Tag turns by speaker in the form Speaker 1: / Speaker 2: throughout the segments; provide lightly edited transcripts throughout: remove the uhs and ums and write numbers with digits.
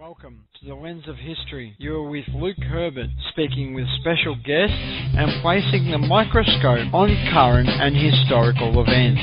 Speaker 1: Welcome to the Lens of History. You are with Luke Herbert, speaking with special guests and placing the microscope on current and historical events.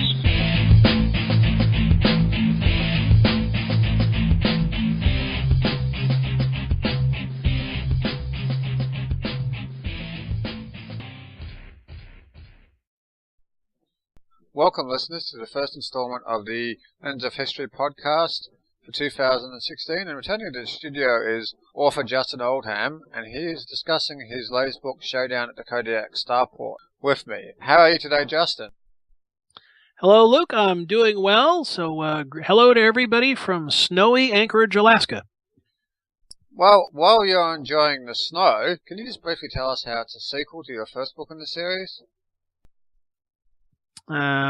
Speaker 2: Welcome, listeners, to the first installment of the Lens of History podcast for 2016, and returning to the studio is author Justin Oldham, and he is discussing his latest book, Showdown at the Kodiak Starport, with me. How are you today, Justin?
Speaker 3: Hello, Luke. I'm doing well. So, hello to everybody from snowy Anchorage, Alaska.
Speaker 2: Well, while you're enjoying the snow, can you just briefly tell us how it's a sequel to your first book in the series?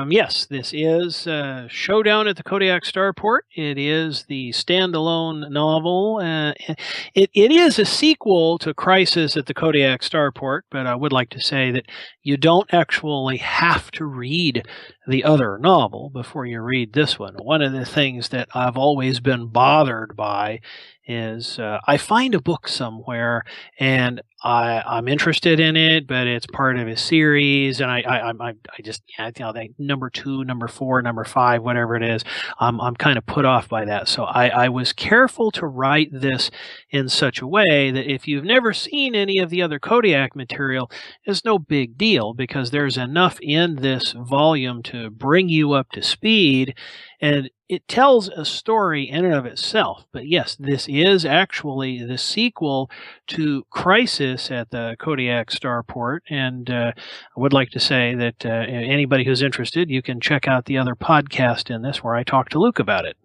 Speaker 3: Yes, this is Showdown at the Kodiak Starport. It is the standalone novel. It is a sequel to Crisis at the Kodiak Starport, but I would like to say that you don't actually have to read the other novel before you read this one. One of the things that I've always been bothered by is I find a book somewhere and I'm interested in it, but it's part of a series, and I just, you know, they, number 2, number 4, number 5, whatever it is, I'm kind of put off by that. So I was careful to write this in such a way that if you've never seen any of the other Kodiak material, it's no big deal, because there's enough in this volume to bring you up to speed, and it tells a story in and of itself. But yes, this is actually the sequel to Crisis at the Kodiak Starport, and I would like to say that anybody who's interested, you can check out the other podcast in this where I talk to Luke about it.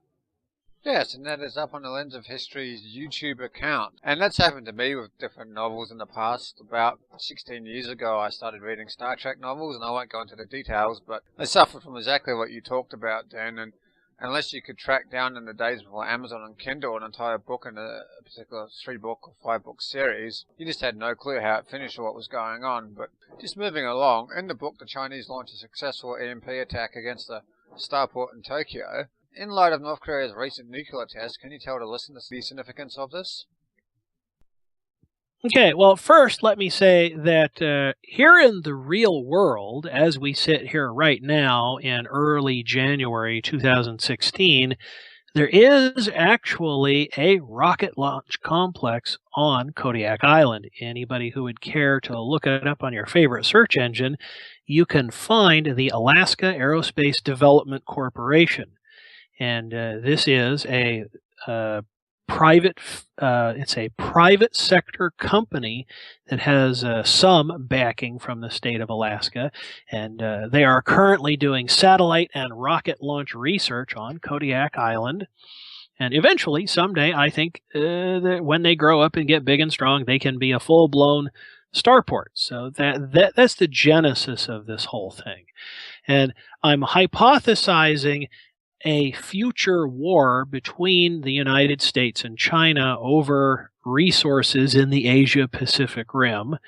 Speaker 2: Yes, and that is up on the Lens of History's YouTube account. And that's happened to me with different novels in the past. About 16 years ago, I started reading Star Trek novels, and I won't go into the details, but they suffered from exactly what you talked about, Dan. And unless you could track down in the days before Amazon and Kindle an entire book in a particular 3-book or 5-book series, you just had no clue how it finished or what was going on. But just moving along, in the book, the Chinese launched a successful EMP attack against the starport in Tokyo. In light of North Korea's recent nuclear test, can you tell the listeners the significance of this?
Speaker 3: Okay, well, first, let me say that here in the real world, as we sit here right now in early January 2016, there is actually a rocket launch complex on Kodiak Island. Anybody who would care to look it up on your favorite search engine, you can find the Alaska Aerospace Development Corporation. And this is a private sector company that has some backing from the state of Alaska, and they are currently doing satellite and rocket launch research on Kodiak Island. And eventually, someday, I think that when they grow up and get big and strong, they can be a full-blown starport. So that's the genesis of this whole thing. And I'm hypothesizing a future war between the United States and China over resources in the Asia-Pacific Rim.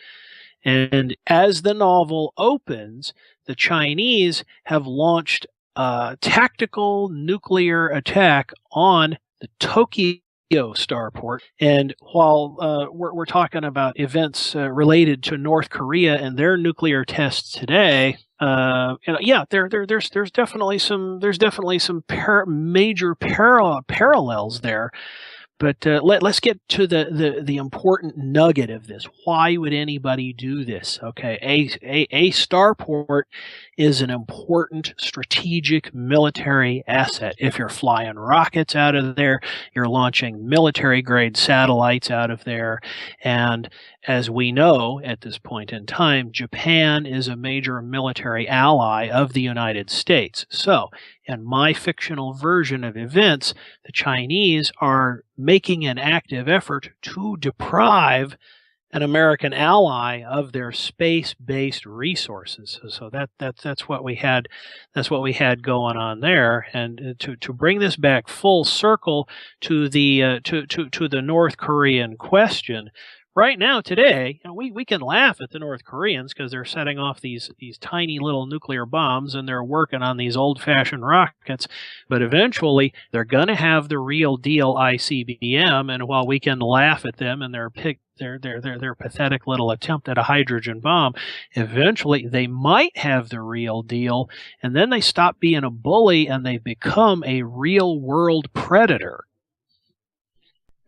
Speaker 3: And as the novel opens, the Chinese have launched a tactical nuclear attack on the Tokyo Starport. And while we're talking about events related to North Korea and their nuclear tests today, there's definitely some major parallels there. But let's get to the important nugget of this. Why would anybody do this? Okay, a starport is an important strategic military asset. If you're flying rockets out of there, you're launching military-grade satellites out of there. And as we know at this point in time, Japan is a major military ally of the United States. So, in my fictional version of events, the Chinese are making an active effort to deprive an American ally of their space-based resources. So that's what we had. That's what we had going on there. And to bring this back full circle to the to the North Korean question. right now, today, we can laugh at the North Koreans because they're setting off these tiny little nuclear bombs and they're working on these old-fashioned rockets. But eventually, they're going to have the real deal ICBM, and while we can laugh at them and their pathetic little attempt at a hydrogen bomb, eventually they might have the real deal, and then they stop being a bully and they become a real-world predator.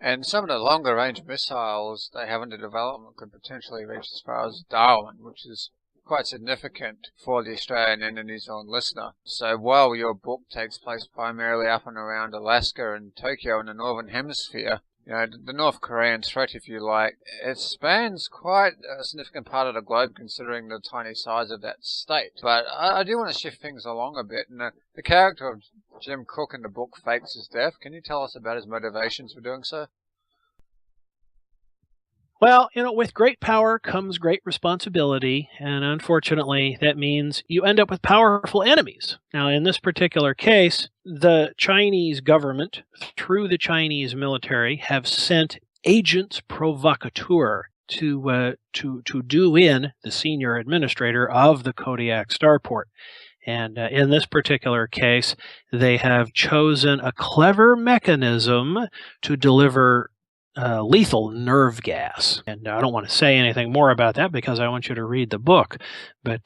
Speaker 2: And some of the longer-range missiles they have under development could potentially reach as far as Darwin, which is quite significant for the Australian and New Zealand listener. So while your book takes place primarily up and around Alaska and Tokyo in the Northern Hemisphere, the North Korean threat, if you like, it spans quite a significant part of the globe considering the tiny size of that state. But I do want to shift things along a bit, and the character of Jim Cook in the book fakes his death. Can you tell us about his motivations for doing so?
Speaker 3: Well, with great power comes great responsibility, and unfortunately, that means you end up with powerful enemies. Now, in this particular case, the Chinese government, through the Chinese military, have sent agents provocateurs to do in the senior administrator of the Kodiak Starport. And in this particular case, they have chosen a clever mechanism to deliver lethal nerve gas. And I don't want to say anything more about that because I want you to read the book. But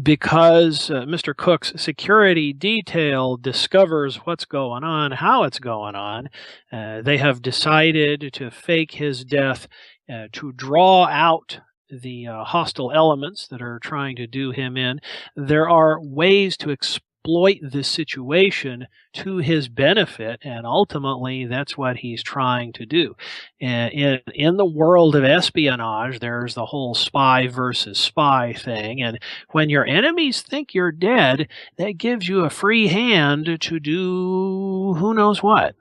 Speaker 3: because Mr. Cook's security detail discovers what's going on, how it's going on, they have decided to fake his death to draw out the hostile elements that are trying to do him in. There are ways to exploit this situation to his benefit, and ultimately that's what he's trying to do. In the world of espionage, there's the whole spy versus spy thing, and when your enemies think you're dead, that gives you a free hand to do who knows what.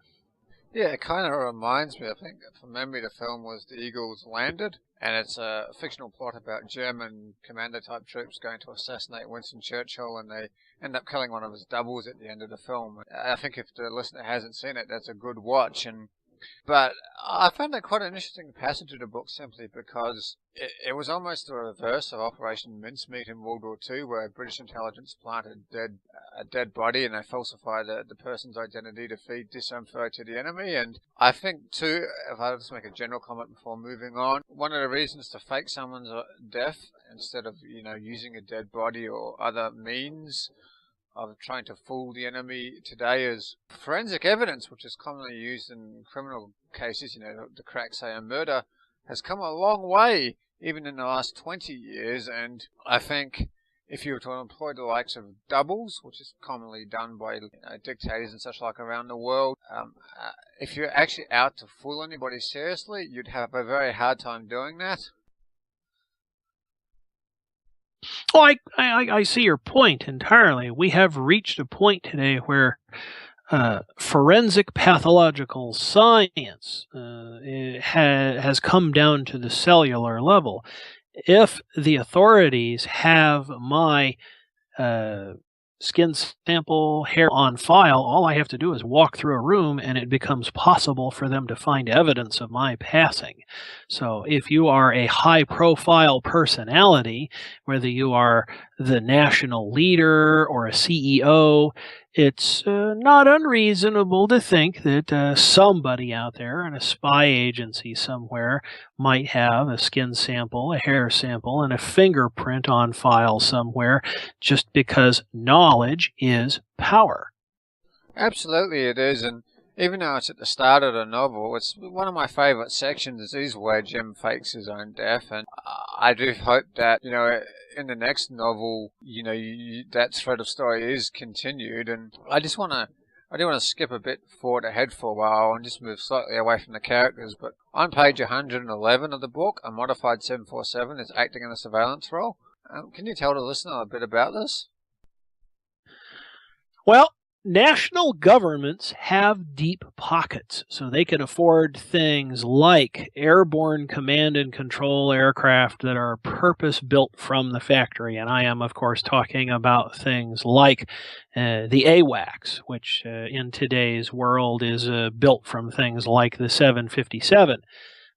Speaker 2: Yeah, it kind of reminds me, I think, from memory, the film was The Eagles Landed, and it's a fictional plot about German commander-type troops going to assassinate Winston Churchill, and they end up killing one of his doubles at the end of the film. I think if the listener hasn't seen it, that's a good watch. But I found that quite an interesting passage of the book simply because it was almost the reverse of Operation Mincemeat in World War II, where British intelligence planted a dead body and they falsified the person's identity to feed disinfo to the enemy. And I think, too, if I just make a general comment before moving on, one of the reasons to fake someone's death instead of, using a dead body or other means of trying to fool the enemy today is forensic evidence, which is commonly used in criminal cases. The crack, say, a murder has come a long way, even in the last 20 years. And I think if you were to employ the likes of doubles, which is commonly done by dictators and such like around the world, if you're actually out to fool anybody seriously, you'd have a very hard time doing that.
Speaker 3: Oh, I see your point entirely. We have reached a point today where forensic pathological science has come down to the cellular level. If the authorities have my skin sample, hair on file, all I have to do is walk through a room and it becomes possible for them to find evidence of my passing. So if you are a high-profile personality, whether you are the national leader or a CEO, it's not unreasonable to think that somebody out there in a spy agency somewhere might have a skin sample, a hair sample, and a fingerprint on file somewhere just because knowledge is power.
Speaker 2: Absolutely it is, and even though it's at the start of the novel, it's one of my favourite sections is where Jim fakes his own death, and I do hope that, in the next novel, that thread of story is continued. And I do want to skip a bit forward ahead for a while and just move slightly away from the characters. But on page 111 of the book, a modified 747 is acting in a surveillance role. Can you tell the listener a bit about this?
Speaker 3: Well, national governments have deep pockets, so they can afford things like airborne command and control aircraft that are purpose-built from the factory. And I am, of course, talking about things like the AWACS, which in today's world is built from things like the 757.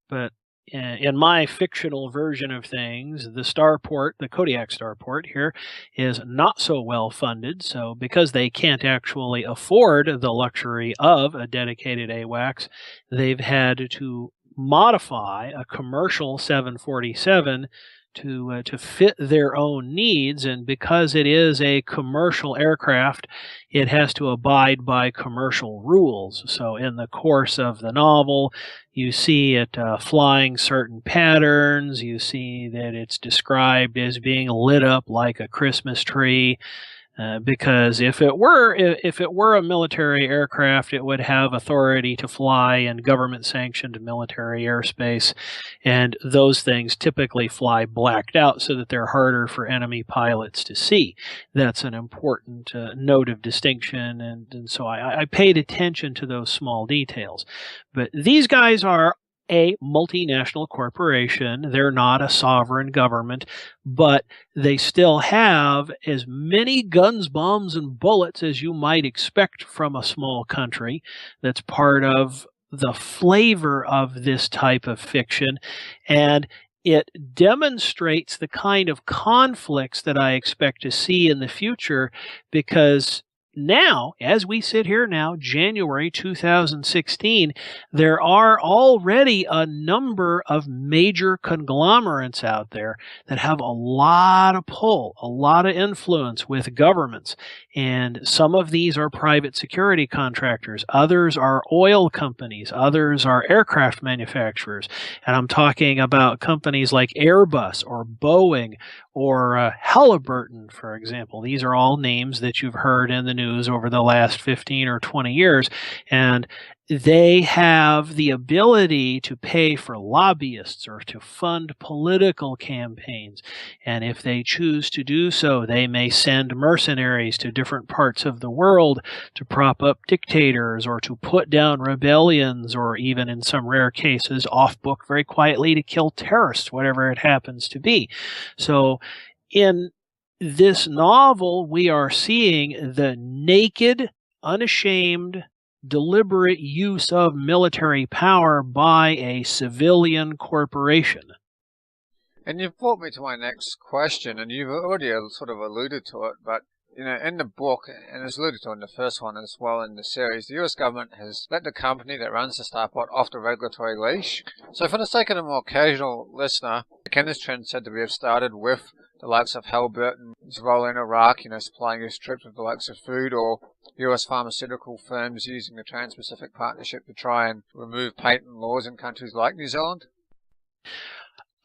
Speaker 3: But in my fictional version of things, the starport, the Kodiak Starport here, is not so well funded. So because they can't actually afford the luxury of a dedicated AWACS, they've had to modify a commercial 747 to fit their own needs, and because it is a commercial aircraft, it has to abide by commercial rules. So in the course of the novel, you see it flying certain patterns. You see that it's described as being lit up like a Christmas tree. Because if it were a military aircraft, it would have authority to fly in government-sanctioned military airspace, and those things typically fly blacked out so that they're harder for enemy pilots to see. That's an important note of distinction, and so I paid attention to those small details. But these guys are a multinational corporation. They're not a sovereign government, but they still have as many guns, bombs, and bullets as you might expect from a small country. That's part of the flavor of this type of fiction, and it demonstrates the kind of conflicts that I expect to see in the future, because now, as we sit here now, January 2016, there are already a number of major conglomerates out there that have a lot of pull, a lot of influence with governments. And some of these are private security contractors. Others are oil companies. Others are aircraft manufacturers. And I'm talking about companies like Airbus or Boeing or Halliburton, for example. These are all names that you've heard in the news over the last 15 or 20 years, and they have the ability to pay for lobbyists or to fund political campaigns. And if they choose to do so, they may send mercenaries to different parts of the world to prop up dictators or to put down rebellions, or even in some rare cases off book very quietly to kill terrorists, whatever it happens to be. So in this novel, we are seeing the naked, unashamed, deliberate use of military power by a civilian corporation.
Speaker 2: And you've brought me to my next question, and you've already sort of alluded to it, but in the book, and it's alluded to in the first one as well in the series, the US government has let the company that runs the Starport off the regulatory leash. So for the sake of a more casual listener, can this trend said to have started with the likes of Halliburton's role in Iraq, supplying his troops with the likes of food, or US pharmaceutical firms using the Trans-Pacific Partnership to try and remove patent laws in countries like New Zealand?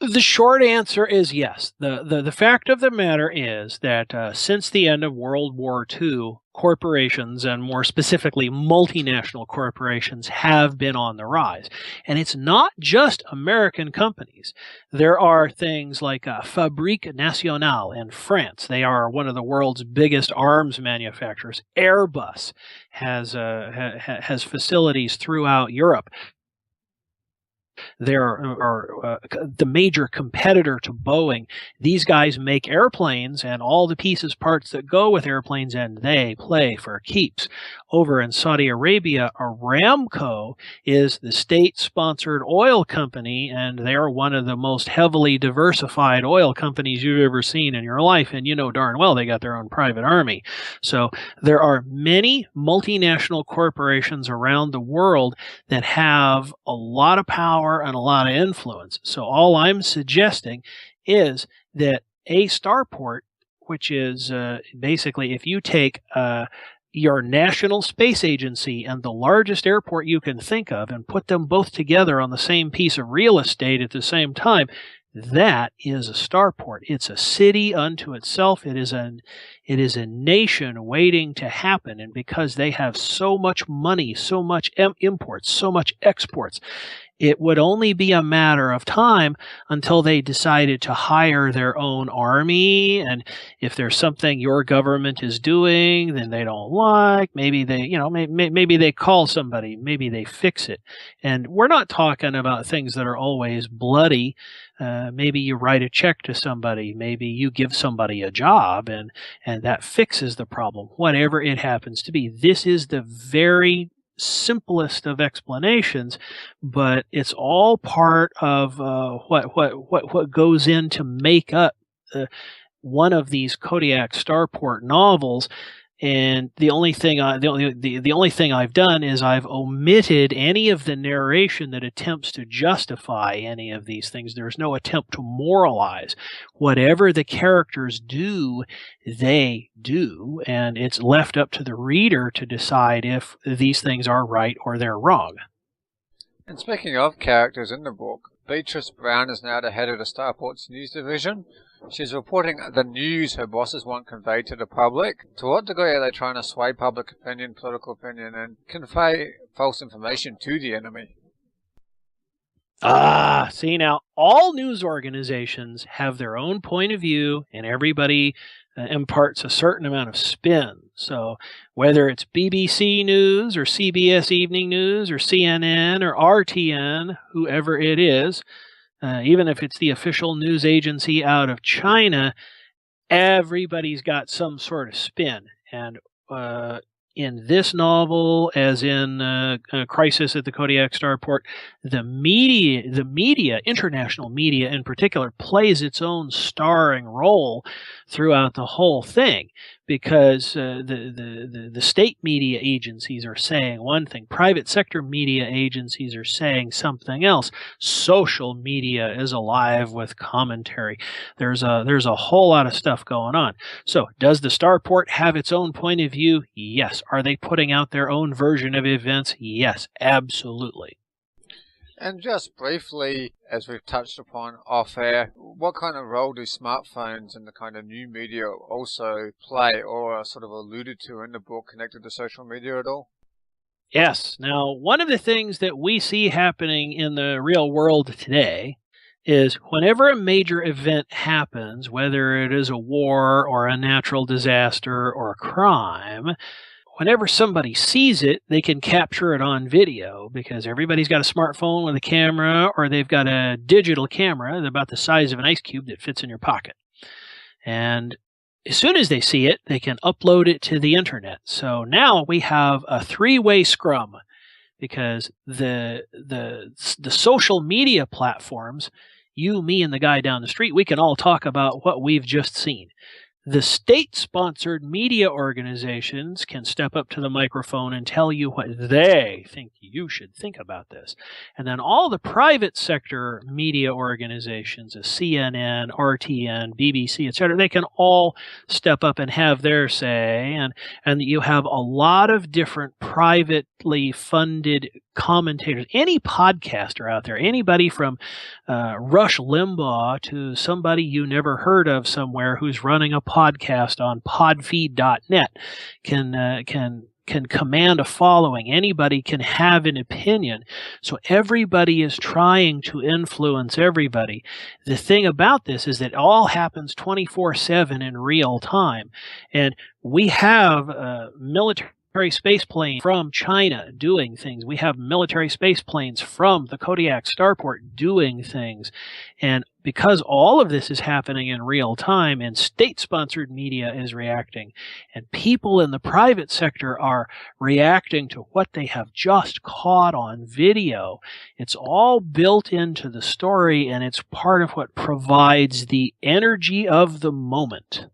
Speaker 3: The short answer is yes. The fact of the matter is that since the end of World War II, corporations, and more specifically multinational corporations, have been on the rise. And it's not just American companies. There are things like Fabrique Nationale in France. They are one of the world's biggest arms manufacturers. Airbus has facilities throughout Europe. There are the major competitor to Boeing. These guys make airplanes and all the pieces, parts that go with airplanes, and they play for keeps. Over in Saudi Arabia, Aramco is the state-sponsored oil company, and they're one of the most heavily diversified oil companies you've ever seen in your life, and you know darn well they got their own private army. So there are many multinational corporations around the world that have a lot of power and a lot of influence. So all I'm suggesting is that a starport, which is basically if you take your National Space Agency and the largest airport you can think of and put them both together on the same piece of real estate at the same time, that is a starport. It's a city unto itself. It is a nation waiting to happen. And because they have so much money, so much imports, so much exports, it would only be a matter of time until they decided to hire their own army. And if there's something your government is doing, then they don't like, maybe they, maybe they call somebody, maybe they fix it. And we're not talking about things that are always bloody. Maybe you write a check to somebody, maybe you give somebody a job, and that fixes the problem, whatever it happens to be. This is the very simplest of explanations, but it's all part of what goes in to make up one of these Kodiak Starport novels. And the only thing I've done is I've omitted any of the narration that attempts to justify any of these things. There's no attempt to moralize. Whatever the characters do, they do, and it's left up to the reader to decide if these things are right or they're wrong.
Speaker 2: And speaking of characters in the book, Beatrice Brown is now the head of the Starport's news division. She's reporting the news her bosses want conveyed to the public. To what degree are they trying to sway public opinion, political opinion, and convey false information to the enemy?
Speaker 3: See now, all news organizations have their own point of view, and everybody imparts a certain amount of spin. So whether it's BBC News or CBS Evening News or CNN or RTN, whoever it is, even if it's the official news agency out of China, everybody's got some sort of spin. And in this novel, as in Crisis at the Kodiak Starport, the media, international media in particular, plays its own starring role throughout the whole thing, because the state media agencies are saying one thing, private sector media agencies are saying something else. Social media is alive with commentary. There's a whole lot of stuff going on. So, does the Starport have its own point of view? Yes. Are they putting out their own version of events? Yes, absolutely.
Speaker 2: And just briefly, as we've touched upon off-air, what kind of role do smartphones and the kind of new media also play, or are sort of alluded to in the book, connected to social media at all?
Speaker 3: Yes. Now, one of the things that we see happening in the real world today is whenever a major event happens, whether it is a war or a natural disaster or a crime, whenever somebody sees it, they can capture it on video, because everybody's got a smartphone with a camera, or they've got a digital camera about the size of an ice cube that fits in your pocket. And as soon as they see it, they can upload it to the internet. So now we have a three-way scrum, because the social media platforms, you, me, and the guy down the street, we can all talk about what we've just seen. The state-sponsored media organizations can step up to the microphone and tell you what they think you should think about this. And then all the private sector media organizations, CNN, RTN, BBC, etc., they can all step up and have their say. And you have a lot of different privately funded commentators. Any podcaster out there, anybody from Rush Limbaugh to somebody you never heard of somewhere who's running a podcast on podfeed.net can command a following. Anybody can have an opinion. So everybody is trying to influence everybody. The thing about this is that it all happens 24/7 in real time. And we have military space planes from China doing things. We have military space planes from the Kodiak Starport doing things. And because all of this is happening in real time, and state-sponsored media is reacting, and people in the private sector are reacting to what they have just caught on video, it's all built into the story, and it's part of what provides the energy of the moment.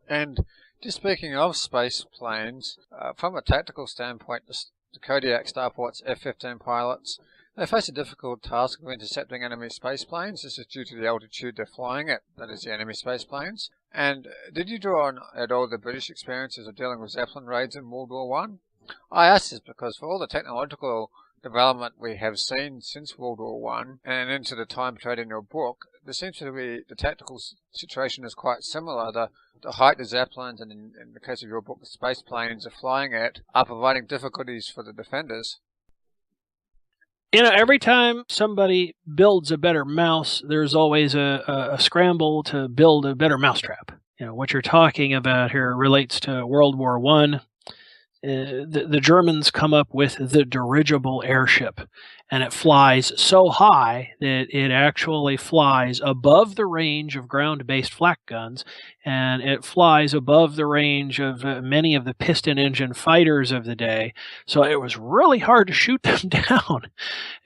Speaker 2: And just speaking of space planes, from a tactical standpoint, the Kodiak Starport's F-15 pilots, they face a difficult task of intercepting enemy space planes. This is due to the altitude they're flying at, that is the enemy space planes. And did you draw on at all the British experiences of dealing with Zeppelin raids in World War I? I ask this because for all the technological development we have seen since World War I and into the time portrayed in your book, there seems to be the tactical situation is quite similar. The height the Zeppelins, and in the case of your book, the space planes are flying at, are providing difficulties for the defenders.
Speaker 3: You know, every time somebody builds a better mouse, there's always a scramble to build a better mousetrap. You know, what you're talking about here relates to World War I. the Germans come up with the dirigible airship, and it flies so high that it actually flies above the range of ground-based flak guns, and it flies above the range of many of the piston engine fighters of the day. So it was really hard to shoot them down.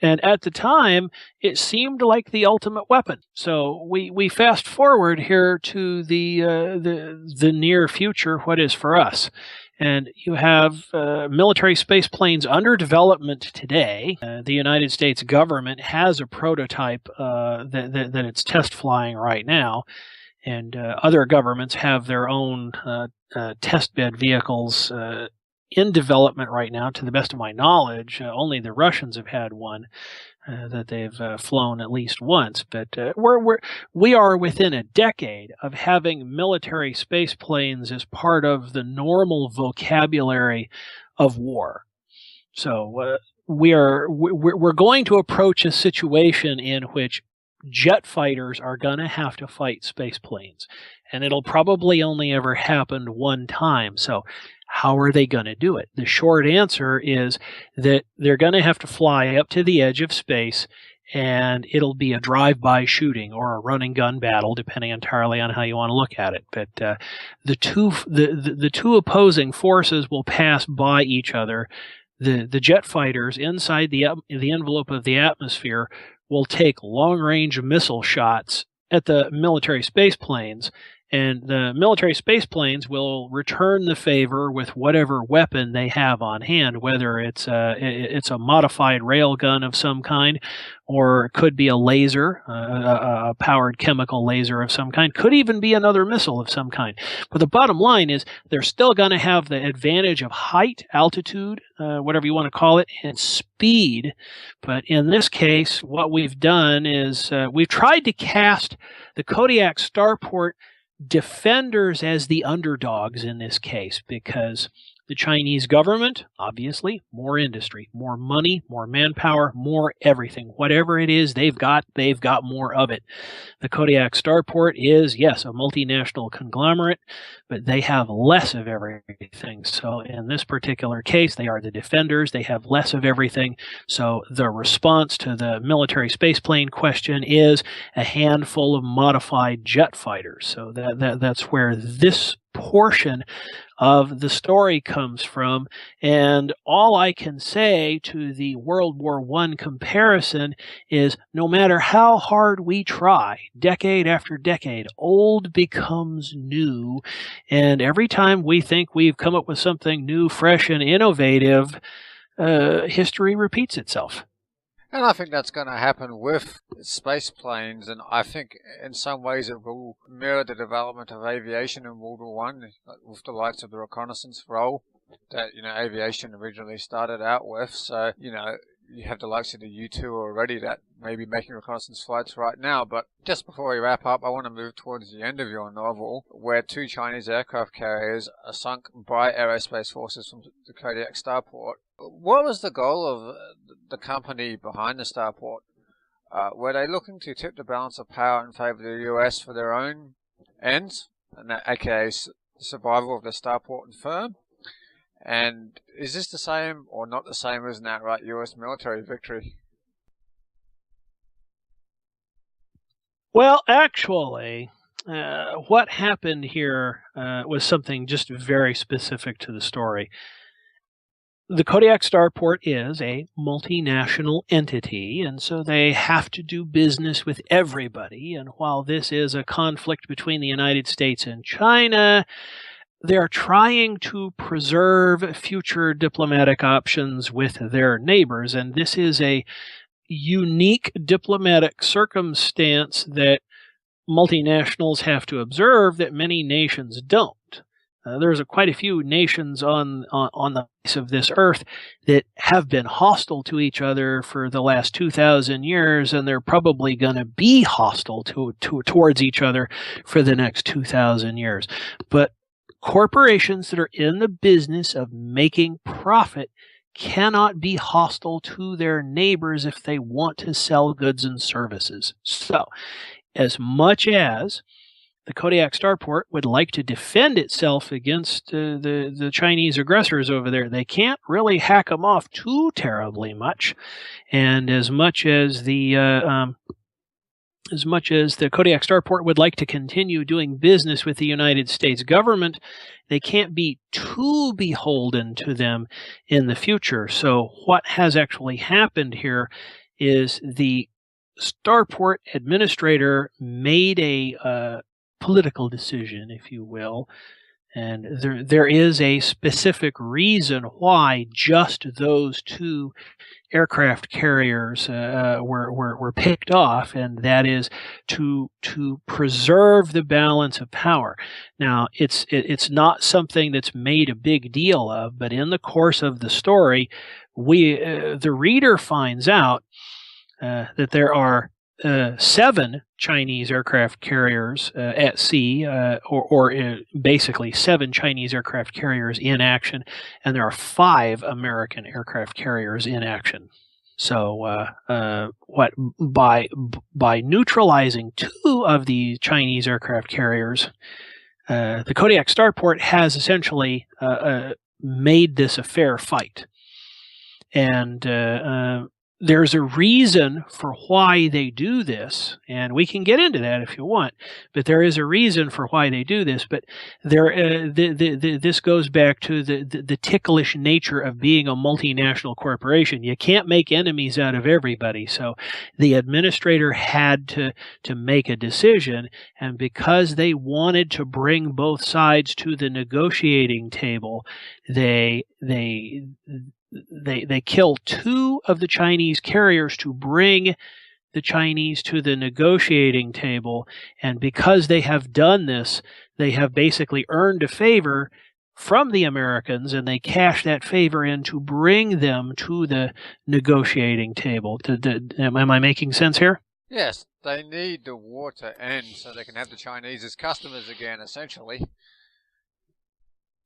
Speaker 3: And at the time, it seemed like the ultimate weapon. So we fast forward here to the near future, what is for us. And you have military space planes under development today. The United States government has a prototype that it's test flying right now. And other governments have their own test bed vehicles in development right now. To the best of my knowledge, only the Russians have had one that they've flown at least once. But we are within a decade of having military space planes as part of the normal vocabulary of war. So we're going to approach a situation in which jet fighters are going to have to fight space planes, and it'll probably only ever happen one time. So how are they going to do it? The short answer is that they're going to have to fly up to the edge of space, and it'll be a drive-by shooting or a running gun battle, depending entirely on how you want to look at it. But the two opposing forces will pass by each other. The jet fighters inside the envelope of the atmosphere will take long-range missile shots at the military space planes, and the military space planes will return the favor with whatever weapon they have on hand, whether it's a modified railgun of some kind, or it could be a laser, a powered chemical laser of some kind, could even be another missile of some kind. But the bottom line is they're still going to have the advantage of height, altitude, whatever you want to call it, and speed. But in this case, what we've done is we've tried to cast the Kodiak Starport defenders as the underdogs in this case, because the Chinese government, obviously, more industry, more money, more manpower, more everything. Whatever it is they've got more of it. The Kodiak Starport is, yes, a multinational conglomerate, but they have less of everything. So in this particular case, they are the defenders. They have less of everything. So the response to the military spaceplane question is a handful of modified jet fighters. So that's where this portion of the story comes from. And all I can say to the World War I comparison is no matter how hard we try, decade after decade, old becomes new. And every time we think we've come up with something new, fresh, and innovative, history repeats itself.
Speaker 2: And I think that's going to happen with space planes, and I think in some ways it will mirror the development of aviation in World War One, with the likes of the reconnaissance role that aviation originally started out with. So you have the likes of the U-2 already that may be making reconnaissance flights right now. But just before we wrap up, I want to move towards the end of your novel, where 2 Chinese aircraft carriers are sunk by aerospace forces from the Kodiak Starport. What was the goal of the company behind the Starport? Were they looking to tip the balance of power in favor of the US for their own ends, and that, aka the survival of the Starport and firm? And is this the same or not the same as an outright US military victory?
Speaker 3: Well, actually, what happened here was something just very specific to the story. The Kodiak Starport is a multinational entity, and so they have to do business with everybody. And while this is a conflict between the United States and China, they're trying to preserve future diplomatic options with their neighbors. And this is a unique diplomatic circumstance that multinationals have to observe that many nations don't. There's quite a few nations on the face of this earth that have been hostile to each other for the last 2,000 years, and they're probably going to be hostile towards each other for the next 2,000 years. But corporations that are in the business of making profit cannot be hostile to their neighbors if they want to sell goods and services. So, as much as the Kodiak Starport would like to defend itself against the Chinese aggressors over there. They can't really hack them off too terribly much, and as much as the Kodiak Starport would like to continue doing business with the United States government, they can't be too beholden to them in the future. So what has actually happened here is the Starport administrator made a political decision, if you will, and there is a specific reason why just those two aircraft carriers were picked off, and that is to preserve the balance of power. Now, it's not something that's made a big deal of, but in the course of the story, the reader finds out that there are 7 Chinese aircraft carriers at sea, or basically 7 Chinese aircraft carriers in action, and there are 5 American aircraft carriers in action. So, by neutralizing 2 of the Chinese aircraft carriers, the Kodiak Starport has essentially made this a fair fight, and there's a reason for why they do this, and we can get into that if you want, but there is a reason for why they do this. But this goes back to the ticklish nature of being a multinational corporation. You can't make enemies out of everybody, so the administrator had to make a decision, and because they wanted to bring both sides to the negotiating table, they kill 2 of the Chinese carriers to bring the Chinese to the negotiating table. And because they have done this, they have basically earned a favor from the Americans, and they cash that favor in to bring them to the negotiating table. Am I making sense here?
Speaker 2: Yes, they need the war to end so they can have the Chinese as customers again, essentially.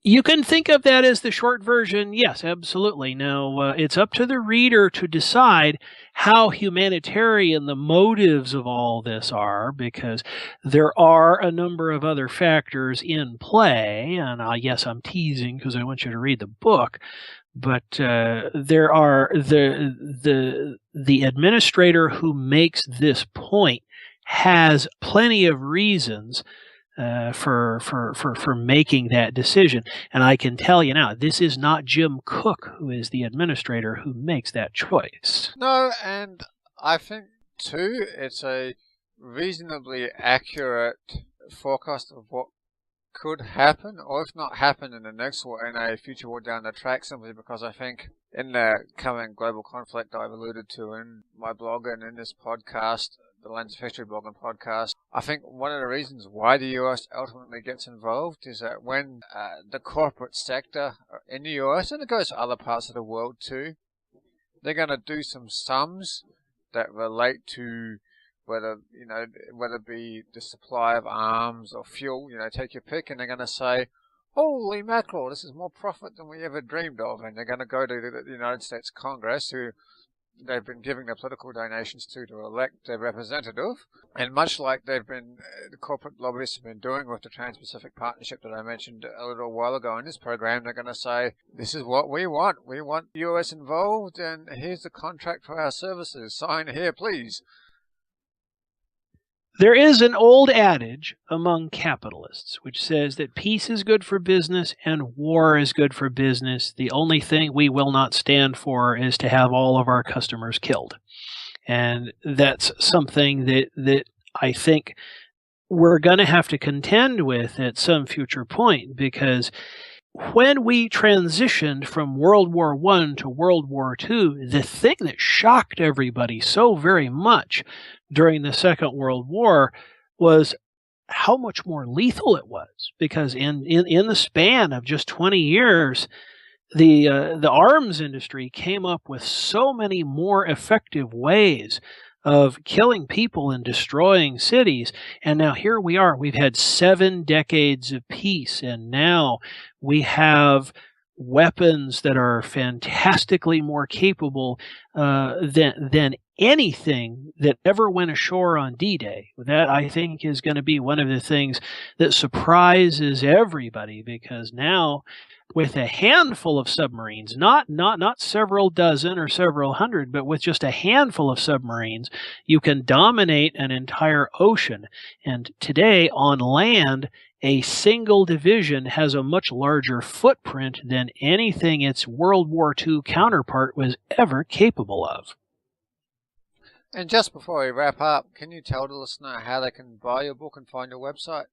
Speaker 3: You can think of that as the short version. Yes, absolutely. Now, it's up to the reader to decide how humanitarian the motives of all this are, because there are a number of other factors in play. And yes, I'm teasing because I want you to read the book. But there are the administrator who makes this point has plenty of reasons for making that decision. And I can tell you now, this is not Jim Cook, who is the administrator, who makes that choice.
Speaker 2: No, and I think, too, it's a reasonably accurate forecast of what could happen, or if not happen in the next war, in a future war down the track, simply because I think in the coming global conflict I've alluded to in my blog and in this podcast, the Lens of History blog and podcast, I think one of the reasons why the US ultimately gets involved is that when the corporate sector in the US, and it goes to other parts of the world too, they're going to do some sums that relate to whether it be the supply of arms or fuel, take your pick, and they're going to say, holy mackerel, this is more profit than we ever dreamed of, and they're going to go to the United States Congress, who they've been giving their political donations to elect their representative, and much like the corporate lobbyists have been doing with the Trans-Pacific Partnership that I mentioned a little while ago in this program, they're going to say, this is what we want the US involved, and here's the contract for our services, sign here please.
Speaker 3: There is an old adage among capitalists which says that peace is good for business and war is good for business. The only thing we will not stand for is to have all of our customers killed. And that's something that I think we're going to have to contend with at some future point, because when we transitioned from World War I to World War II, the thing that shocked everybody so very much during the Second World War was how much more lethal it was. Because in the span of just 20 years, the arms industry came up with so many more effective ways of killing people and destroying cities. And now here we are. We've had 7 decades of peace, and now we have weapons that are fantastically more capable than anything that ever went ashore on D-Day. That, I think, is going to be one of the things that surprises everybody, because now, with a handful of submarines, not several dozen or several hundred, but with just a handful of submarines, you can dominate an entire ocean. And today, on land, a single division has a much larger footprint than anything its World War II counterpart was ever capable of.
Speaker 2: And just before we wrap up, can you tell the listener how they can buy your book and find your website?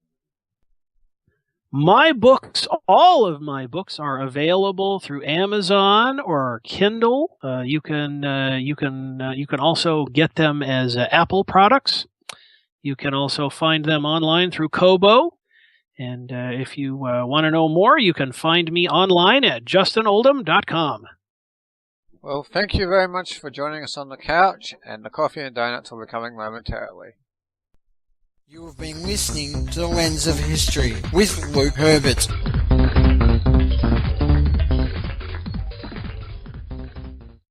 Speaker 3: My books, all of my books, are available through Amazon or Kindle. You can also get them as Apple products. You can also find them online through Kobo. And if you want to know more, you can find me online at justinoldham.com.
Speaker 2: Well, thank you very much for joining us on the couch, and the coffee and donuts will be coming momentarily.
Speaker 1: You have been listening to The Lens of History with Luke Herbert.